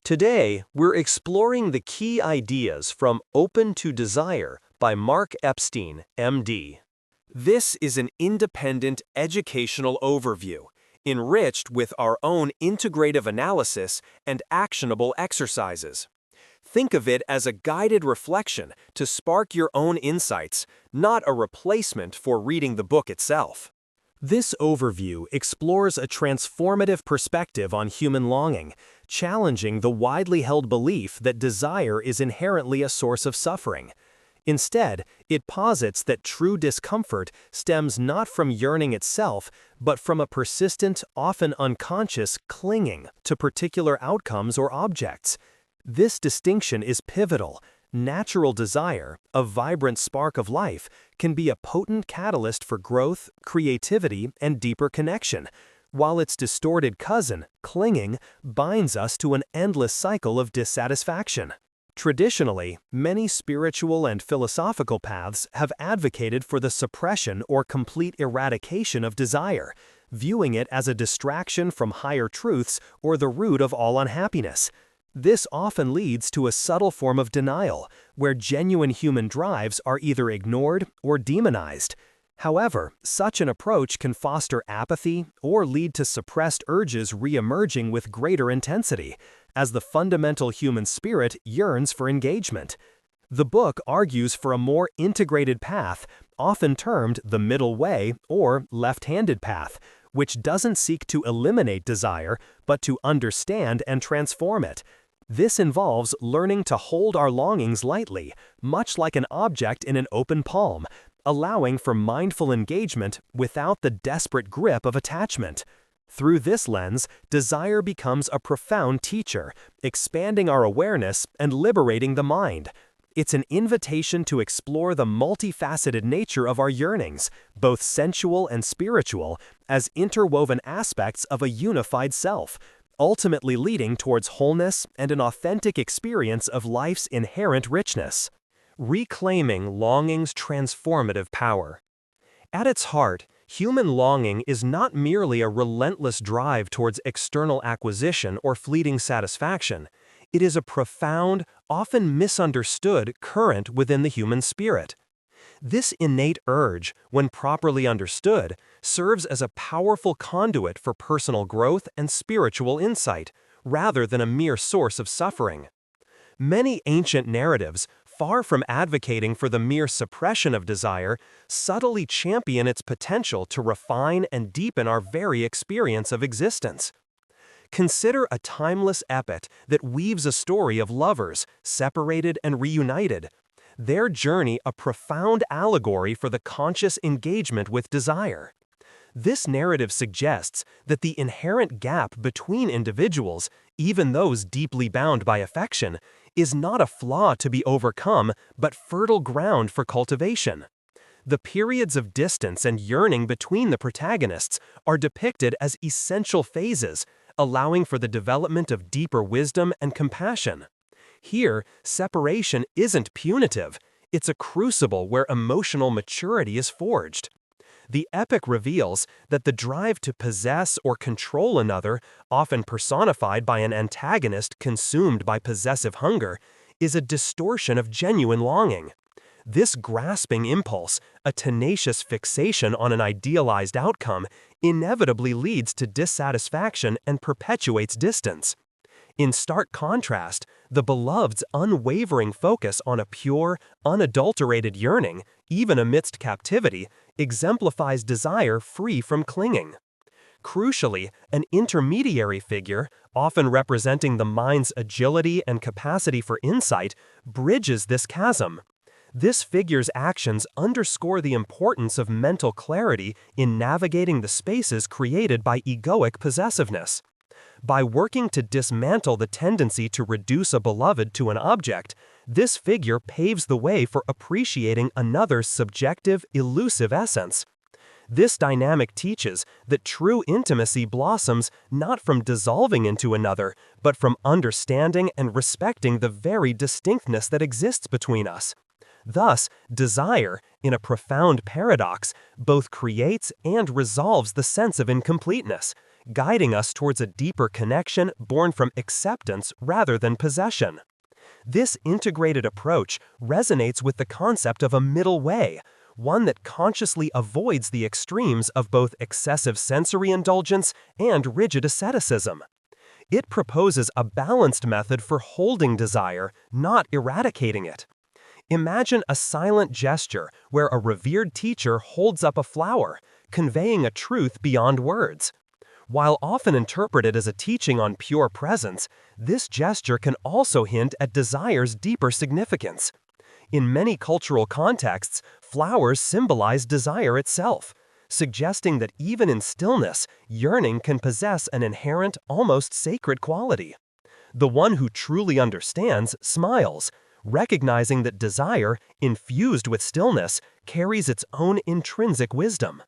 Today, we're exploring the key ideas from Open to Desire by Mark Epstein, MD. This is an independent educational overview, enriched with our own integrative analysis and actionable exercises. Think of it as a guided reflection to spark your own insights, not a replacement for reading the book itself. This overview explores a transformative perspective on human longing, challenging the widely held belief that desire is inherently a source of suffering. Instead, it posits that true discomfort stems not from yearning itself, but from a persistent, often unconscious clinging to particular outcomes or objects. This distinction is pivotal. Natural desire, a vibrant spark of life, can be a potent catalyst for growth, creativity, and deeper connection, while its distorted cousin, clinging, binds us to an endless cycle of dissatisfaction. Traditionally, many spiritual and philosophical paths have advocated for the suppression or complete eradication of desire, viewing it as a distraction from higher truths or the root of all unhappiness. This often leads to a subtle form of denial, where genuine human drives are either ignored or demonized. However, such an approach can foster apathy or lead to suppressed urges re-emerging with greater intensity, as the fundamental human spirit yearns for engagement. The book argues for a more integrated path, often termed the middle way or left-handed path, which doesn't seek to eliminate desire, but to understand and transform it. This involves learning to hold our longings lightly, much like an object in an open palm, allowing for mindful engagement without the desperate grip of attachment. Through this lens, desire becomes a profound teacher, expanding our awareness and liberating the mind. It's an invitation to explore the multifaceted nature of our yearnings, both sensual and spiritual, as interwoven aspects of a unified self, ultimately leading towards wholeness and an authentic experience of life's inherent richness. Reclaiming longing's transformative power. At its heart, human longing is not merely a relentless drive towards external acquisition or fleeting satisfaction. It is a profound, often misunderstood current within the human spirit. This innate urge, when properly understood, serves as a powerful conduit for personal growth and spiritual insight, rather than a mere source of suffering. Many ancient narratives, far from advocating for the mere suppression of desire, subtly champion its potential to refine and deepen our very experience of existence. Consider a timeless epic that weaves a story of lovers, separated and reunited, their journey a profound allegory for the conscious engagement with desire. This narrative suggests that the inherent gap between individuals, even those deeply bound by affection, is not a flaw to be overcome, but fertile ground for cultivation. The periods of distance and yearning between the protagonists are depicted as essential phases, allowing for the development of deeper wisdom and compassion. Here, separation isn't punitive, it's a crucible where emotional maturity is forged. The epic reveals that the drive to possess or control another, often personified by an antagonist consumed by possessive hunger, is a distortion of genuine longing. This grasping impulse, a tenacious fixation on an idealized outcome, inevitably leads to dissatisfaction and perpetuates distance. In stark contrast, the beloved's unwavering focus on a pure, unadulterated yearning, even amidst captivity, exemplifies desire free from clinging. Crucially, an intermediary figure, often representing the mind's agility and capacity for insight, bridges this chasm. This figure's actions underscore the importance of mental clarity in navigating the spaces created by egoic possessiveness. By working to dismantle the tendency to reduce a beloved to an object, this figure paves the way for appreciating another's subjective, elusive essence. This dynamic teaches that true intimacy blossoms not from dissolving into another, but from understanding and respecting the very distinctness that exists between us. Thus, desire, in a profound paradox, both creates and resolves the sense of incompleteness, guiding us towards a deeper connection born from acceptance rather than possession. This integrated approach resonates with the concept of a middle way, one that consciously avoids the extremes of both excessive sensory indulgence and rigid asceticism. It proposes a balanced method for holding desire, not eradicating it. Imagine a silent gesture where a revered teacher holds up a flower, conveying a truth beyond words. While often interpreted as a teaching on pure presence, this gesture can also hint at desire's deeper significance. In many cultural contexts, flowers symbolize desire itself, suggesting that even in stillness, yearning can possess an inherent, almost sacred quality. The one who truly understands smiles, recognizing that desire, infused with stillness, carries its own intrinsic wisdom.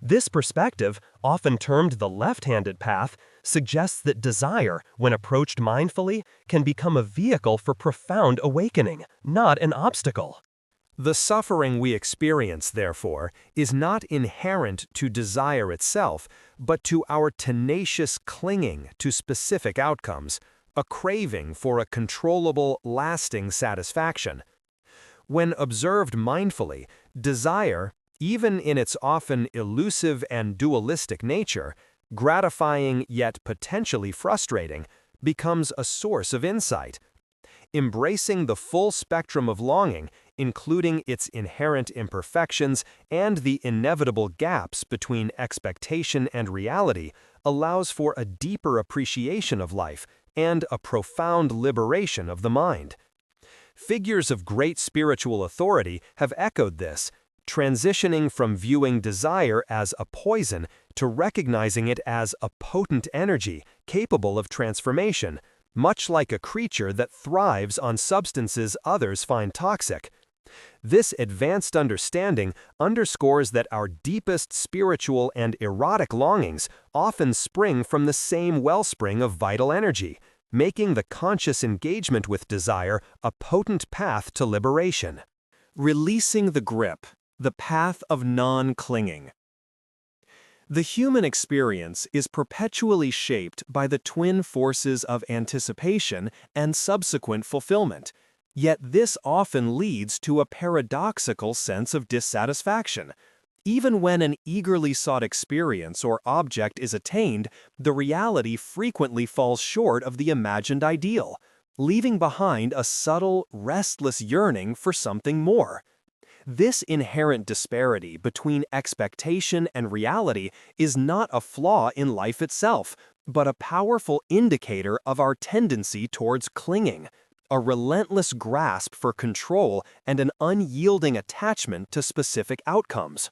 This perspective, often termed the left-handed path, suggests that desire, when approached mindfully, can become a vehicle for profound awakening, not an obstacle. The suffering we experience, therefore, is not inherent to desire itself, but to our tenacious clinging to specific outcomes, a craving for a controllable, lasting satisfaction. When observed mindfully, desire, even in its often elusive and dualistic nature, gratifying yet potentially frustrating, becomes a source of insight. Embracing the full spectrum of longing, including its inherent imperfections and the inevitable gaps between expectation and reality, allows for a deeper appreciation of life and a profound liberation of the mind. Figures of great spiritual authority have echoed this, transitioning from viewing desire as a poison to recognizing it as a potent energy capable of transformation, much like a creature that thrives on substances others find toxic. This advanced understanding underscores that our deepest spiritual and erotic longings often spring from the same wellspring of vital energy, making the conscious engagement with desire a potent path to liberation. Releasing the grip. The path of non-clinging. The human experience is perpetually shaped by the twin forces of anticipation and subsequent fulfillment, yet this often leads to a paradoxical sense of dissatisfaction. Even when an eagerly sought experience or object is attained, the reality frequently falls short of the imagined ideal, leaving behind a subtle, restless yearning for something more. This inherent disparity between expectation and reality is not a flaw in life itself, but a powerful indicator of our tendency towards clinging, a relentless grasp for control and an unyielding attachment to specific outcomes.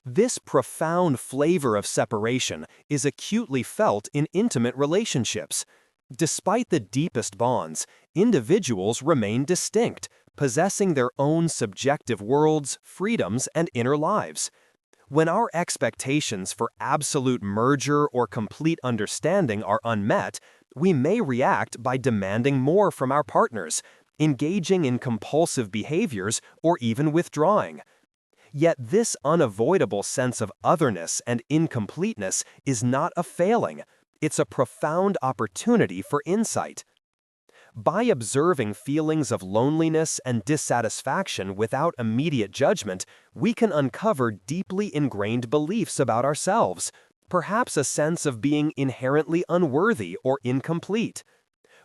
This profound flavor of separation is acutely felt in intimate relationships. Despite the deepest bonds, individuals remain distinct, possessing their own subjective worlds, freedoms, and inner lives. When our expectations for absolute merger or complete understanding are unmet, we may react by demanding more from our partners, engaging in compulsive behaviors, or even withdrawing. Yet this unavoidable sense of otherness and incompleteness is not a failing. It's a profound opportunity for insight. By observing feelings of loneliness and dissatisfaction without immediate judgment, we can uncover deeply ingrained beliefs about ourselves, perhaps a sense of being inherently unworthy or incomplete.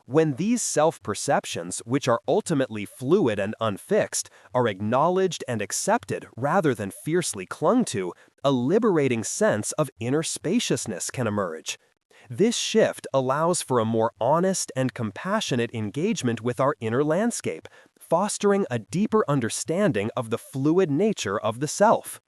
When these self-perceptions, which are ultimately fluid and unfixed, are acknowledged and accepted rather than fiercely clung to, a liberating sense of inner spaciousness can emerge. This shift allows for a more honest and compassionate engagement with our inner landscape, fostering a deeper understanding of the fluid nature of the self.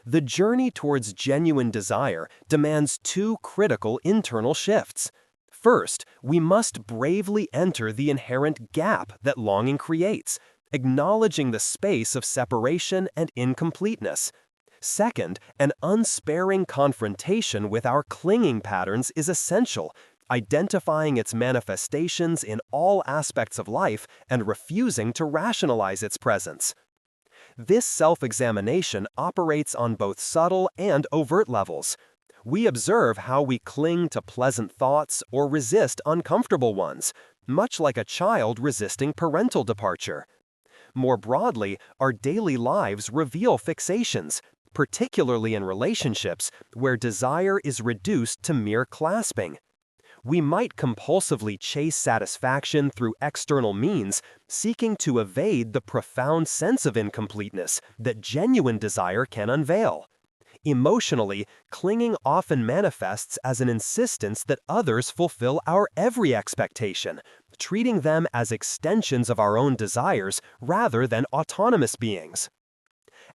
The journey towards genuine desire demands two critical internal shifts. First, we must bravely enter the inherent gap that longing creates, acknowledging the space of separation and incompleteness. Second, an unsparing confrontation with our clinging patterns is essential, identifying its manifestations in all aspects of life and refusing to rationalize its presence. This self-examination operates on both subtle and overt levels, We observe how we cling to pleasant thoughts or resist uncomfortable ones, much like a child resisting parental departure. More broadly, our daily lives reveal fixations, particularly in relationships where desire is reduced to mere clasping. We might compulsively chase satisfaction through external means, seeking to evade the profound sense of incompleteness that genuine desire can unveil. Emotionally, clinging often manifests as an insistence that others fulfill our every expectation, treating them as extensions of our own desires rather than autonomous beings.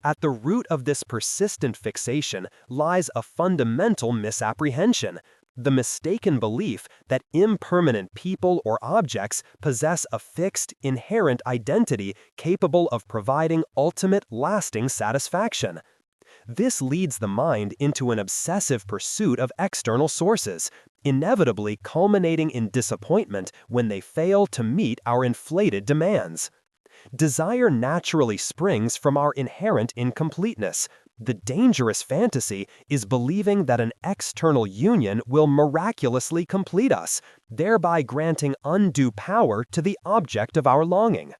At the root of this persistent fixation lies a fundamental misapprehension, the mistaken belief that impermanent people or objects possess a fixed, inherent identity capable of providing ultimate, lasting satisfaction. This leads the mind into an obsessive pursuit of external sources, inevitably culminating in disappointment when they fail to meet our inflated demands. Desire naturally springs from our inherent incompleteness. The dangerous fantasy is believing that an external union will miraculously complete us, thereby granting undue power to the object of our longing.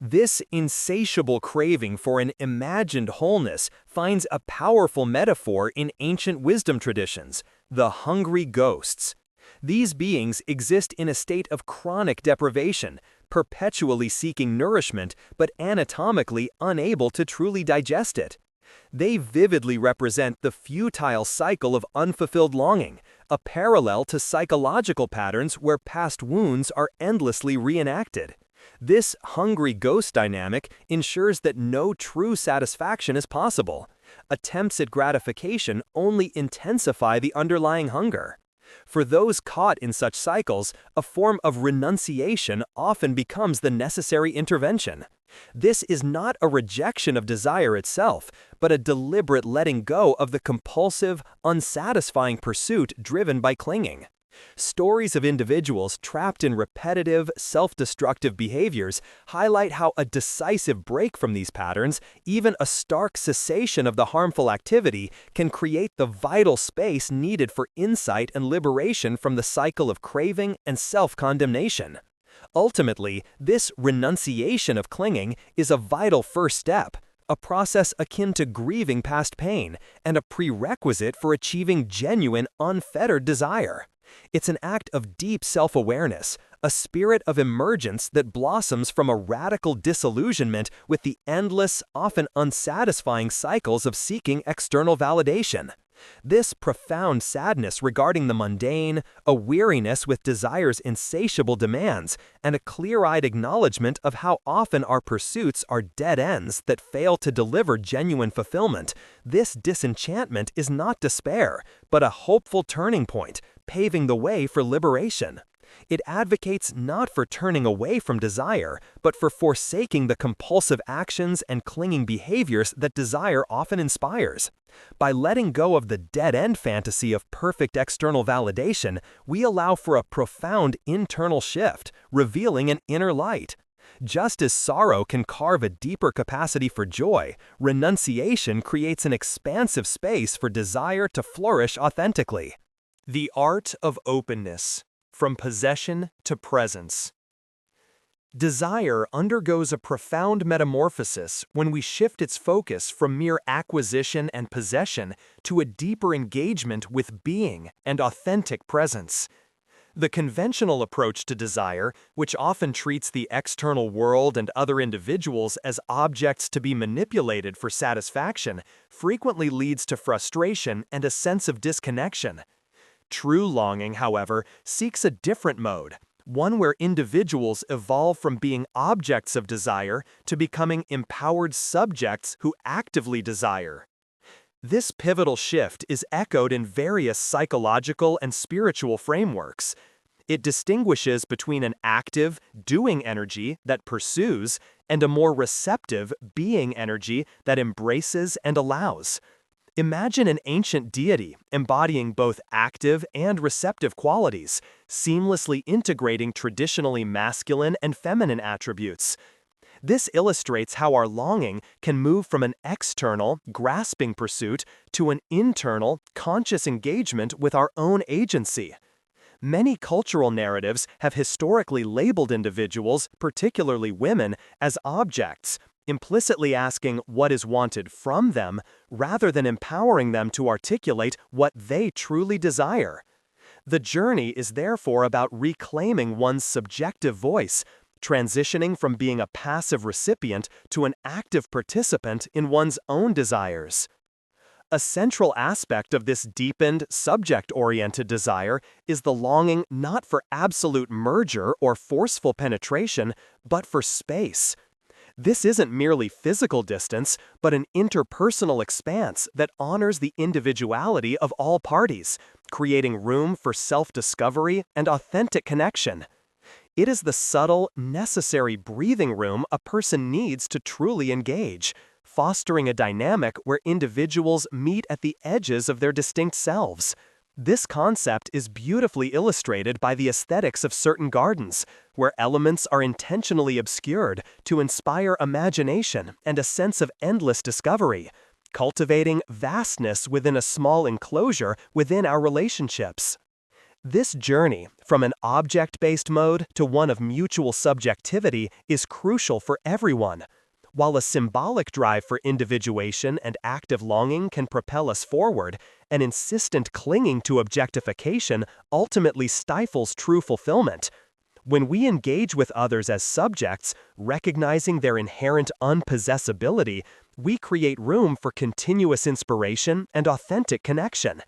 This insatiable craving for an imagined wholeness finds a powerful metaphor in ancient wisdom traditions: the hungry ghosts. These beings exist in a state of chronic deprivation, perpetually seeking nourishment but anatomically unable to truly digest it. They vividly represent the futile cycle of unfulfilled longing, a parallel to psychological patterns where past wounds are endlessly reenacted. This hungry ghost dynamic ensures that no true satisfaction is possible. Attempts at gratification only intensify the underlying hunger. For those caught in such cycles, a form of renunciation often becomes the necessary intervention. This is not a rejection of desire itself, but a deliberate letting go of the compulsive, unsatisfying pursuit driven by clinging. Stories of individuals trapped in repetitive, self-destructive behaviors highlight how a decisive break from these patterns, even a stark cessation of the harmful activity, can create the vital space needed for insight and liberation from the cycle of craving and self-condemnation. Ultimately, this renunciation of clinging is a vital first step, a process akin to grieving past pain, and a prerequisite for achieving genuine, unfettered desire. It's an act of deep self-awareness, a spirit of emergence that blossoms from a radical disillusionment with the endless, often unsatisfying cycles of seeking external validation. This profound sadness regarding the mundane, a weariness with desire's insatiable demands, and a clear-eyed acknowledgement of how often our pursuits are dead ends that fail to deliver genuine fulfillment, this disenchantment is not despair, but a hopeful turning point, paving the way for liberation. It advocates not for turning away from desire, but for forsaking the compulsive actions and clinging behaviors that desire often inspires. By letting go of the dead-end fantasy of perfect external validation, we allow for a profound internal shift, revealing an inner light. Just as sorrow can carve a deeper capacity for joy, renunciation creates an expansive space for desire to flourish authentically. The art of openness. From possession to presence. Desire undergoes a profound metamorphosis when we shift its focus from mere acquisition and possession to a deeper engagement with being and authentic presence. The conventional approach to desire, which often treats the external world and other individuals as objects to be manipulated for satisfaction, frequently leads to frustration and a sense of disconnection. True longing, however, seeks a different mode, one where individuals evolve from being objects of desire to becoming empowered subjects who actively desire. This pivotal shift is echoed in various psychological and spiritual frameworks. It distinguishes between an active, doing energy that pursues and a more receptive, being energy that embraces and allows. Imagine an ancient deity embodying both active and receptive qualities, seamlessly integrating traditionally masculine and feminine attributes. This illustrates how our longing can move from an external, grasping pursuit to an internal, conscious engagement with our own agency. Many cultural narratives have historically labeled individuals, particularly women, as objects, implicitly asking what is wanted from them rather than empowering them to articulate what they truly desire. The journey is therefore about reclaiming one's subjective voice, transitioning from being a passive recipient to an active participant in one's own desires. A central aspect of this deepened, subject-oriented desire is the longing not for absolute merger or forceful penetration, but for space. This isn't merely physical distance, but an interpersonal expanse that honors the individuality of all parties, creating room for self-discovery and authentic connection. It is the subtle, necessary breathing room a person needs to truly engage, fostering a dynamic where individuals meet at the edges of their distinct selves. This concept is beautifully illustrated by the aesthetics of certain gardens, where elements are intentionally obscured to inspire imagination and a sense of endless discovery, cultivating vastness within a small enclosure within our relationships. This journey, from an object-based mode to one of mutual subjectivity, is crucial for everyone. While a symbolic drive for individuation and active longing can propel us forward, an insistent clinging to objectification ultimately stifles true fulfillment. When we engage with others as subjects, recognizing their inherent unpossessibility, we create room for continuous inspiration and authentic connection.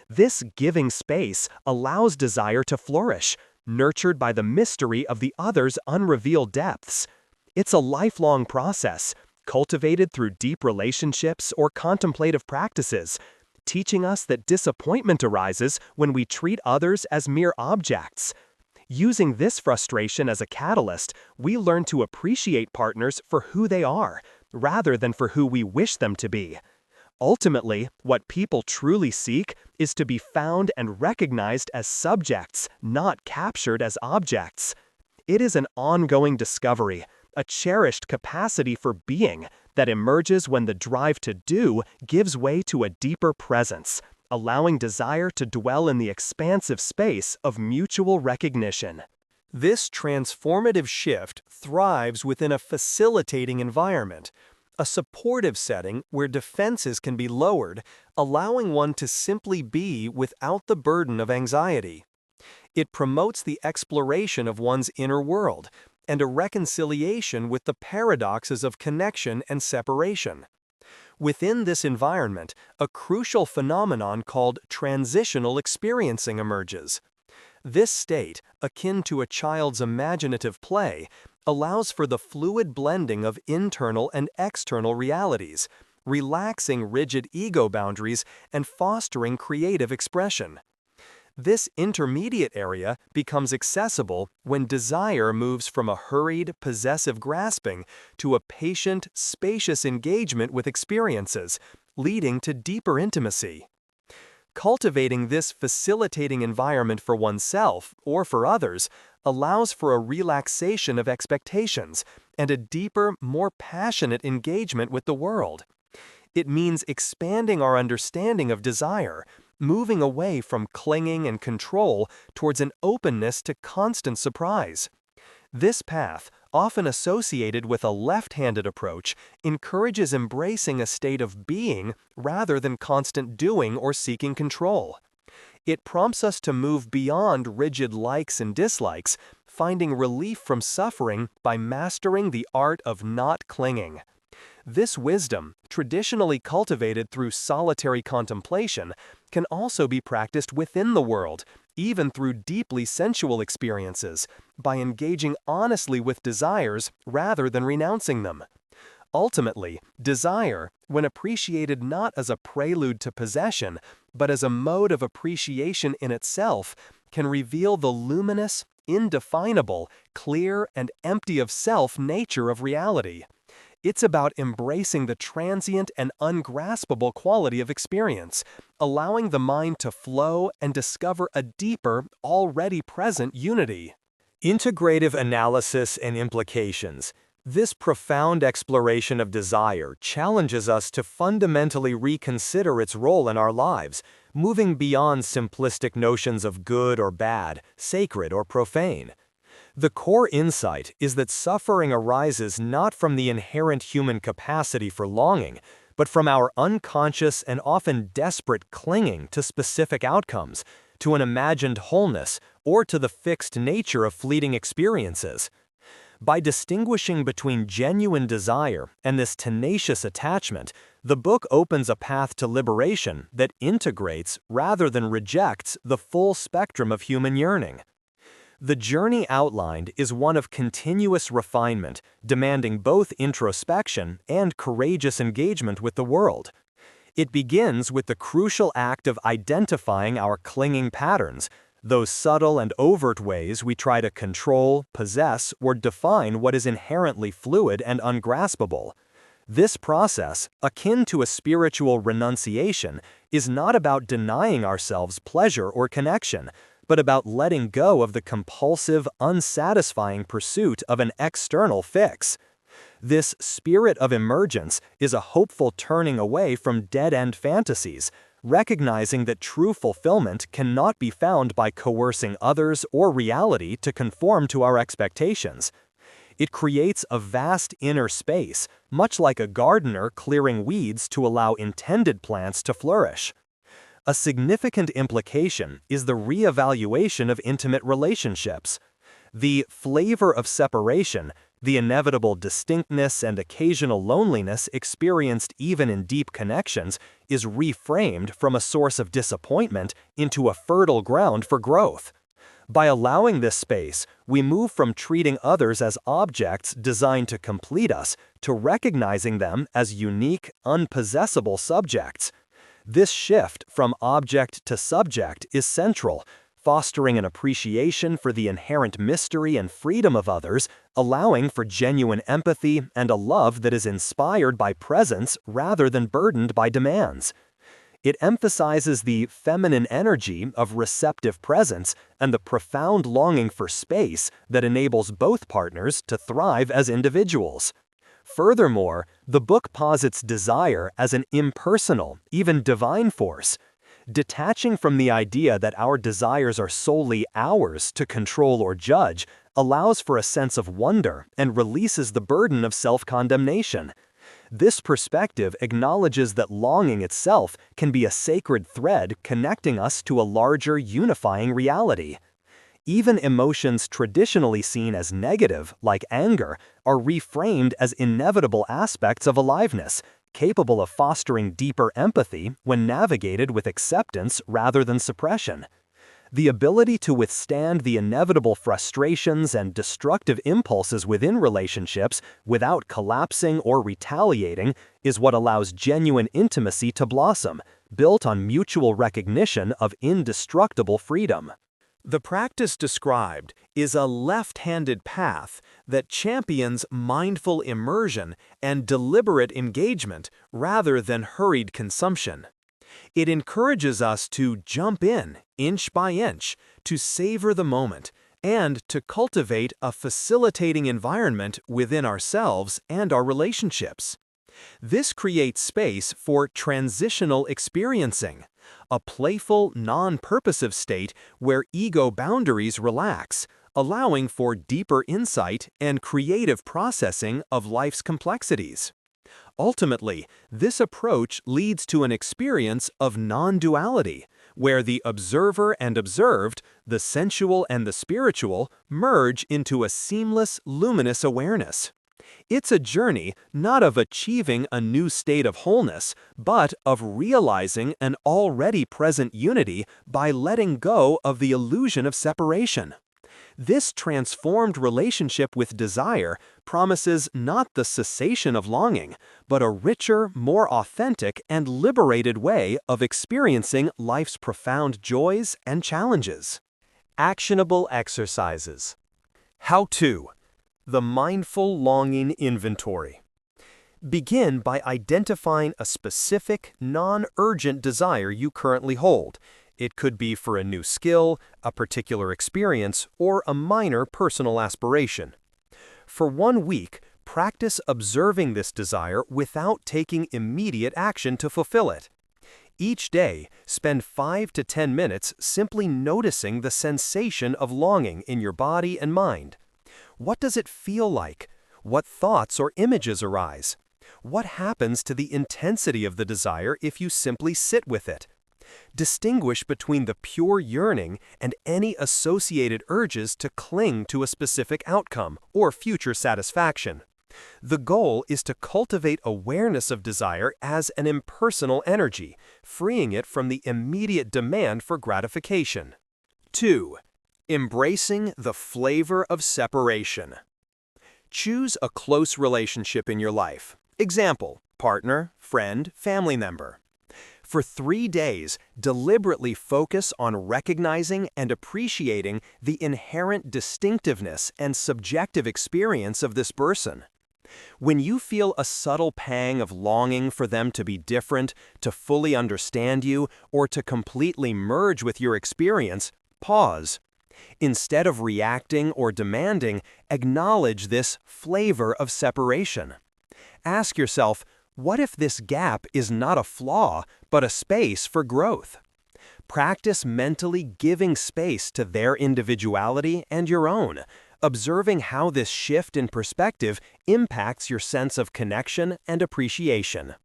This giving space allows desire to flourish, nurtured by the mystery of the other's unrevealed depths. It's a lifelong process, cultivated through deep relationships or contemplative practices, teaching us that disappointment arises when we treat others as mere objects. Using this frustration as a catalyst, we learn to appreciate partners for who they are, rather than for who we wish them to be. Ultimately, what people truly seek is to be found and recognized as subjects, not captured as objects. It is an ongoing discovery, a cherished capacity for being that emerges when the drive to do gives way to a deeper presence, allowing desire to dwell in the expansive space of mutual recognition. This transformative shift thrives within a facilitating environment, a supportive setting where defenses can be lowered, allowing one to simply be without the burden of anxiety. It promotes the exploration of one's inner world and a reconciliation with the paradoxes of connection and separation. Within this environment, a crucial phenomenon called transitional experiencing emerges. This state, akin to a child's imaginative play, allows for the fluid blending of internal and external realities, relaxing rigid ego boundaries and fostering creative expression. This intermediate area becomes accessible when desire moves from a hurried, possessive grasping to a patient, spacious engagement with experiences, leading to deeper intimacy. Cultivating this facilitating environment for oneself or for others allows for a relaxation of expectations and a deeper, more passionate engagement with the world. It means expanding our understanding of desire, moving away from clinging and control towards an openness to constant surprise. This path, often associated with a left-handed approach, encourages embracing a state of being rather than constant doing or seeking control. It prompts us to move beyond rigid likes and dislikes, finding relief from suffering by mastering the art of not clinging. This wisdom, traditionally cultivated through solitary contemplation, can also be practiced within the world, even through deeply sensual experiences, by engaging honestly with desires rather than renouncing them. Ultimately, desire, when appreciated not as a prelude to possession, but as a mode of appreciation in itself, can reveal the luminous, indefinable, clear, and empty of self nature of reality. It's about embracing the transient and ungraspable quality of experience, allowing the mind to flow and discover a deeper, already present unity. Integrative Analysis and Implications. This profound exploration of desire challenges us to fundamentally reconsider its role in our lives, moving beyond simplistic notions of good or bad, sacred or profane. The core insight is that suffering arises not from the inherent human capacity for longing, but from our unconscious and often desperate clinging to specific outcomes, to an imagined wholeness, or to the fixed nature of fleeting experiences. By distinguishing between genuine desire and this tenacious attachment, the book opens a path to liberation that integrates rather than rejects the full spectrum of human yearning. The journey outlined is one of continuous refinement, demanding both introspection and courageous engagement with the world. It begins with the crucial act of identifying our clinging patterns, those subtle and overt ways we try to control, possess, or define what is inherently fluid and ungraspable. This process, akin to a spiritual renunciation, is not about denying ourselves pleasure or connection, but about letting go of the compulsive, unsatisfying pursuit of an external fix. This spirit of emergence is a hopeful turning away from dead-end fantasies, recognizing that true fulfillment cannot be found by coercing others or reality to conform to our expectations. It creates a vast inner space, much like a gardener clearing weeds to allow intended plants to flourish. A significant implication is the reevaluation of intimate relationships. The flavor of separation, the inevitable distinctness and occasional loneliness experienced even in deep connections, is reframed from a source of disappointment into a fertile ground for growth. By allowing this space, we move from treating others as objects designed to complete us to recognizing them as unique, unpossessable subjects. This shift from object to subject is central, fostering an appreciation for the inherent mystery and freedom of others, allowing for genuine empathy and a love that is inspired by presence rather than burdened by demands. It emphasizes the feminine energy of receptive presence and the profound longing for space that enables both partners to thrive as individuals. Furthermore, the book posits desire as an impersonal, even divine force. Detaching from the idea that our desires are solely ours to control or judge allows for a sense of wonder and releases the burden of self-condemnation. This perspective acknowledges that longing itself can be a sacred thread connecting us to a larger, unifying reality. Even emotions traditionally seen as negative, like anger, are reframed as inevitable aspects of aliveness, capable of fostering deeper empathy when navigated with acceptance rather than suppression. The ability to withstand the inevitable frustrations and destructive impulses within relationships without collapsing or retaliating is what allows genuine intimacy to blossom, built on mutual recognition of indestructible freedom. The practice described is a left-handed path that champions mindful immersion and deliberate engagement rather than hurried consumption. It encourages us to jump in, inch by inch, to savor the moment, and to cultivate a facilitating environment within ourselves and our relationships. This creates space for transitional experiencing, a playful, non-purposive state where ego boundaries relax, allowing for deeper insight and creative processing of life's complexities. Ultimately, this approach leads to an experience of non-duality, where the observer and observed, the sensual and the spiritual, merge into a seamless, luminous awareness. It's a journey not of achieving a new state of wholeness, but of realizing an already present unity by letting go of the illusion of separation. This transformed relationship with desire promises not the cessation of longing, but a richer, more authentic, and liberated way of experiencing life's profound joys and challenges. Actionable exercises. How-to. The Mindful Longing Inventory. Begin by identifying a specific, non-urgent desire you currently hold. It could be for a new skill, a particular experience, or a minor personal aspiration. For 1 week, Practice observing this desire without taking immediate action to fulfill it. Each day, spend 5 to 10 minutes simply noticing the sensation of longing in your body and mind. What does it feel like? What thoughts or images arise? What happens to the intensity of the desire if you simply sit with it? Distinguish between the pure yearning and any associated urges to cling to a specific outcome or future satisfaction. The goal is to cultivate awareness of desire as an impersonal energy, freeing it from the immediate demand for gratification. 2. Embracing the flavor of separation. Choose a close relationship in your life. Example: partner, friend, family member. For 3 days, deliberately focus on recognizing and appreciating the inherent distinctiveness and subjective experience of this person. When you feel a subtle pang of longing for them to be different, to fully understand you, or to completely merge with your experience, pause. Instead of reacting or demanding, acknowledge this flavor of separation. Ask yourself, what if this gap is not a flaw, but a space for growth? Practice mentally giving space to their individuality and your own, observing how this shift in perspective impacts your sense of connection and appreciation.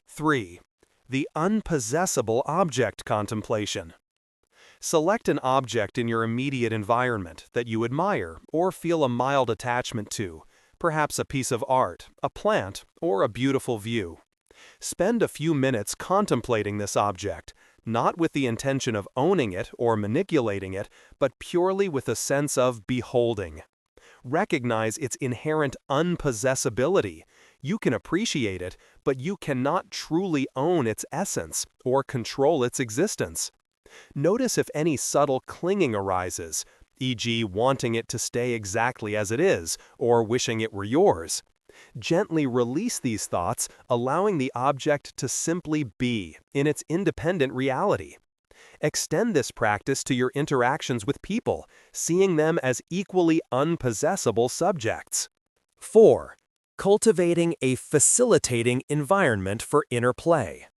3. The unpossessable object contemplation. Select an object in your immediate environment that you admire or feel a mild attachment to, perhaps a piece of art, a plant, or a beautiful view. Spend a few minutes contemplating this object, not with the intention of owning it or manipulating it, but purely with a sense of beholding. Recognize its inherent unpossessibility. You can appreciate it, but you cannot truly own its essence or control its existence. Notice if any subtle clinging arises, e.g., wanting it to stay exactly as it is, or wishing it were yours. Gently release these thoughts, allowing the object to simply be in its independent reality. Extend this practice to your interactions with people, seeing them as equally unpossessable subjects. 4. Cultivating a facilitating environment for inner play.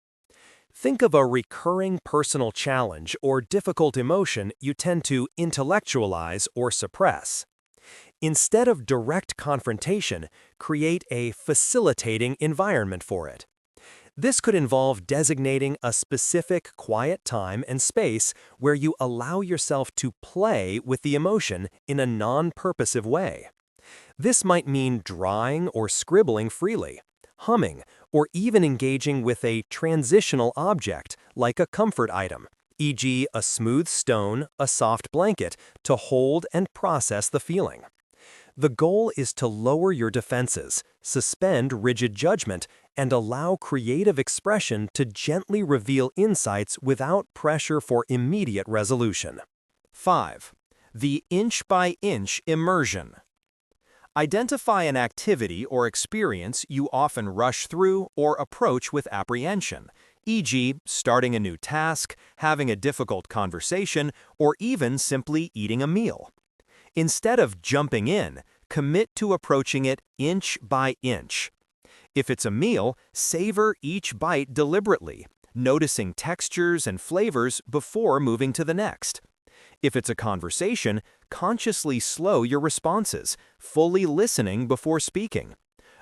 Think of a recurring personal challenge or difficult emotion you tend to intellectualize or suppress. Instead of direct confrontation, create a facilitating environment for it. This could involve designating a specific quiet time and space where you allow yourself to play with the emotion in a non-purposive way. This might mean drawing or scribbling freely, humming, or even engaging with a transitional object like a comfort item, e.g., a smooth stone, a soft blanket, to hold and process the feeling. The goal is to lower your defenses, suspend rigid judgment, and allow creative expression to gently reveal insights without pressure for immediate resolution. 5. The inch-by-inch immersion. Identify an activity or experience you often rush through or approach with apprehension, e.g., starting a new task, having a difficult conversation, or even simply eating a meal. Instead of jumping in, commit to approaching it inch by inch. If it's a meal, savor each bite deliberately, noticing textures and flavors before moving to the next. If it's a conversation, consciously slow your responses, fully listening before speaking.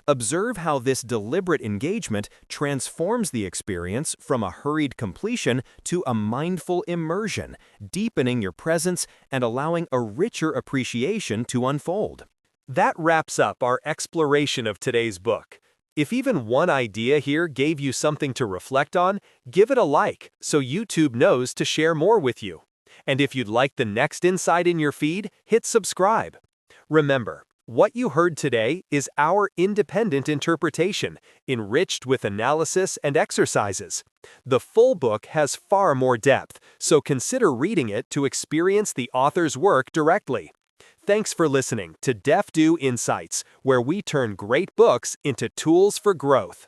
Observe how this deliberate engagement transforms the experience from a hurried completion to a mindful immersion, deepening your presence and allowing a richer appreciation to unfold. That wraps up our exploration of today's book. If even one idea here gave you something to reflect on, give it a like so YouTube knows to share more with you. And if you'd like the next insight in your feed, hit subscribe. Remember, what you heard today is our independent interpretation, enriched with analysis and exercises. The full book has far more depth, so consider reading it to experience the author's work directly. Thanks for listening to DeftU Insights, where we turn great books into tools for growth.